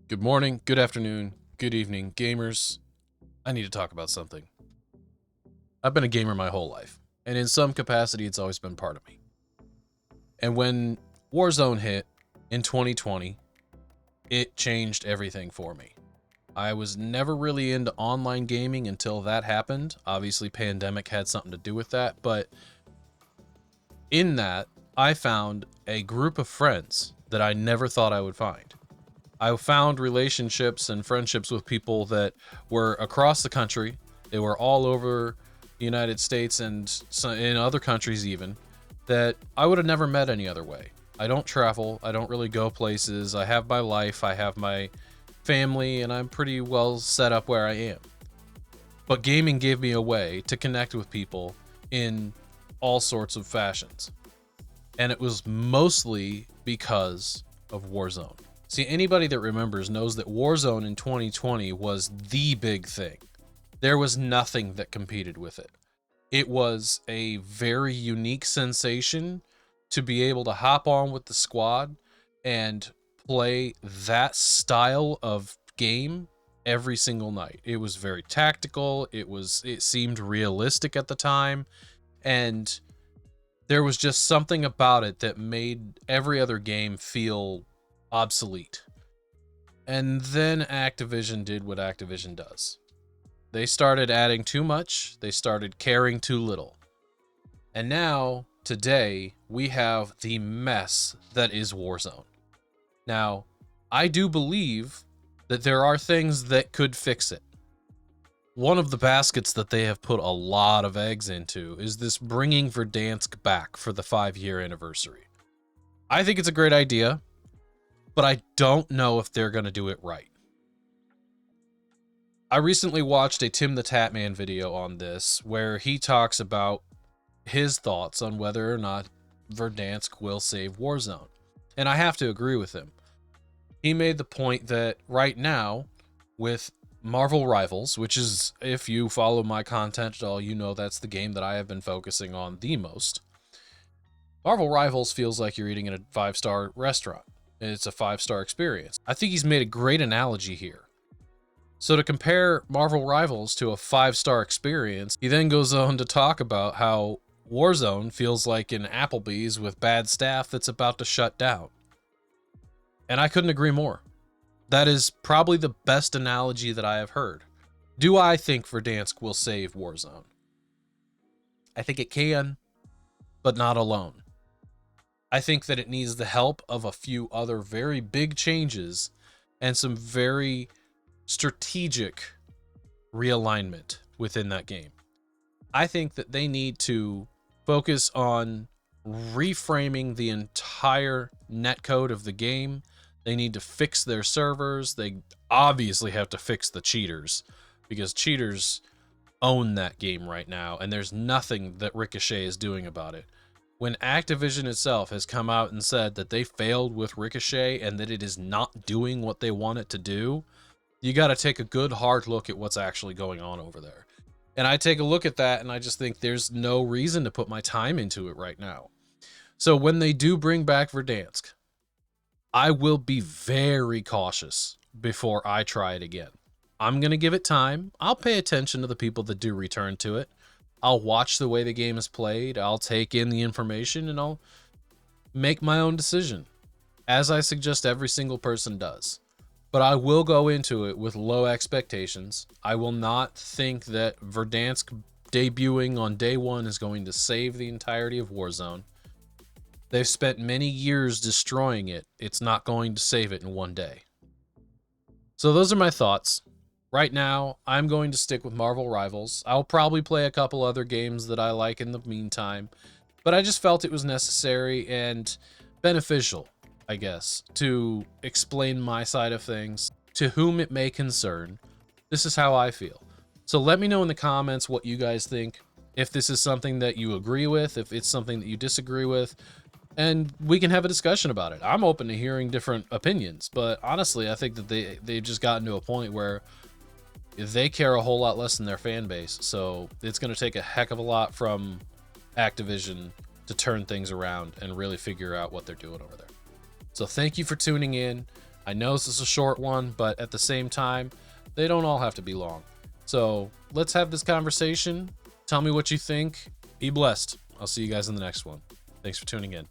Good morning, good afternoon, good evening, gamers. I need to talk about something. I've been a gamer my whole life, and in some capacity, it's always been part of me. And when Warzone hit in 2020, it changed everything for me. I was never really into online gaming until that happened. Obviously, pandemic had something to do with that, but in that, I found a group of friends that I never thought I would find. I found relationships and friendships with people that were across the country. They were all over the United States and in other countries even, that I would have never met any other way. I don't travel. I don't really go places. I have my life. I have my family, and I'm pretty well set up where I am. But gaming gave me a way to connect with people in all sorts of fashions. And it was mostly because of Warzone. See, anybody that remembers knows that Warzone in 2020 was the big thing. There was nothing that competed with it. It was a very unique sensation to be able to hop on with the squad and play that style of game every single night. It was very tactical. It seemed realistic at the time, and there was just something about it that made every other game feel obsolete. And then Activision did what Activision does. They started adding too much, they started caring too little. And now, today, we have the mess that is Warzone. Now, I do believe that there are things that could fix it. One of the baskets that they have put a lot of eggs into is this bringing Verdansk back for the 5-year anniversary. I think it's a great idea, but I don't know if they're going to do it right. I recently watched a Tim the Tatman video on this where he talks about his thoughts on whether or not Verdansk will save Warzone. And I have to agree with him. He made the point that right now, with Marvel Rivals, which is, if you follow my content at all, you know that's the game that I have been focusing on the most. Marvel Rivals feels like you're eating in a 5-star restaurant. It's a 5-star experience. I think he's made a great analogy here. So to compare Marvel Rivals to a 5-star experience, he then goes on to talk about how Warzone feels like an Applebee's with bad staff that's about to shut down. And I couldn't agree more. That is probably the best analogy that I have heard. Do I think Verdansk will save Warzone? I think it can, but not alone. I think that it needs the help of a few other very big changes and some very strategic realignment within that game. I think that they need to focus on reframing the entire netcode of the game. They need to fix their servers. They obviously have to fix the cheaters, because cheaters own that game right now, and there's nothing that Ricochet is doing about it. When Activision itself has come out and said that they failed with Ricochet and that it is not doing what they want it to do, you got to take a good hard look at what's actually going on over there. And I take a look at that and I just think there's no reason to put my time into it right now. So when they do bring back Verdansk, I will be very cautious before I try it again. I'm going to give it time. I'll pay attention to the people that do return to it. I'll watch the way the game is played. I'll take in the information and I'll make my own decision, as I suggest every single person does. But I will go into it with low expectations. I will not think that Verdansk debuting on day one is going to save the entirety of Warzone. They've spent many years destroying it. It's not going to save it in one day. So those are my thoughts. Right now, I'm going to stick with Marvel Rivals. I'll probably play a couple other games that I like in the meantime, but I just felt it was necessary and beneficial, I guess, to explain my side of things to whom it may concern. This is how I feel. So let me know in the comments what you guys think, if this is something that you agree with, if it's something that you disagree with, and we can have a discussion about it. I'm open to hearing different opinions, but honestly, I think that they've just gotten to a point where they care a whole lot less than their fan base. So it's going to take a heck of a lot from Activision to turn things around and really figure out what they're doing over there. So thank you for tuning in. I know this is a short one, but at the same time, they don't all have to be long. So let's have this conversation. Tell me what you think. Be blessed. I'll see you guys in the next one. Thanks for tuning in.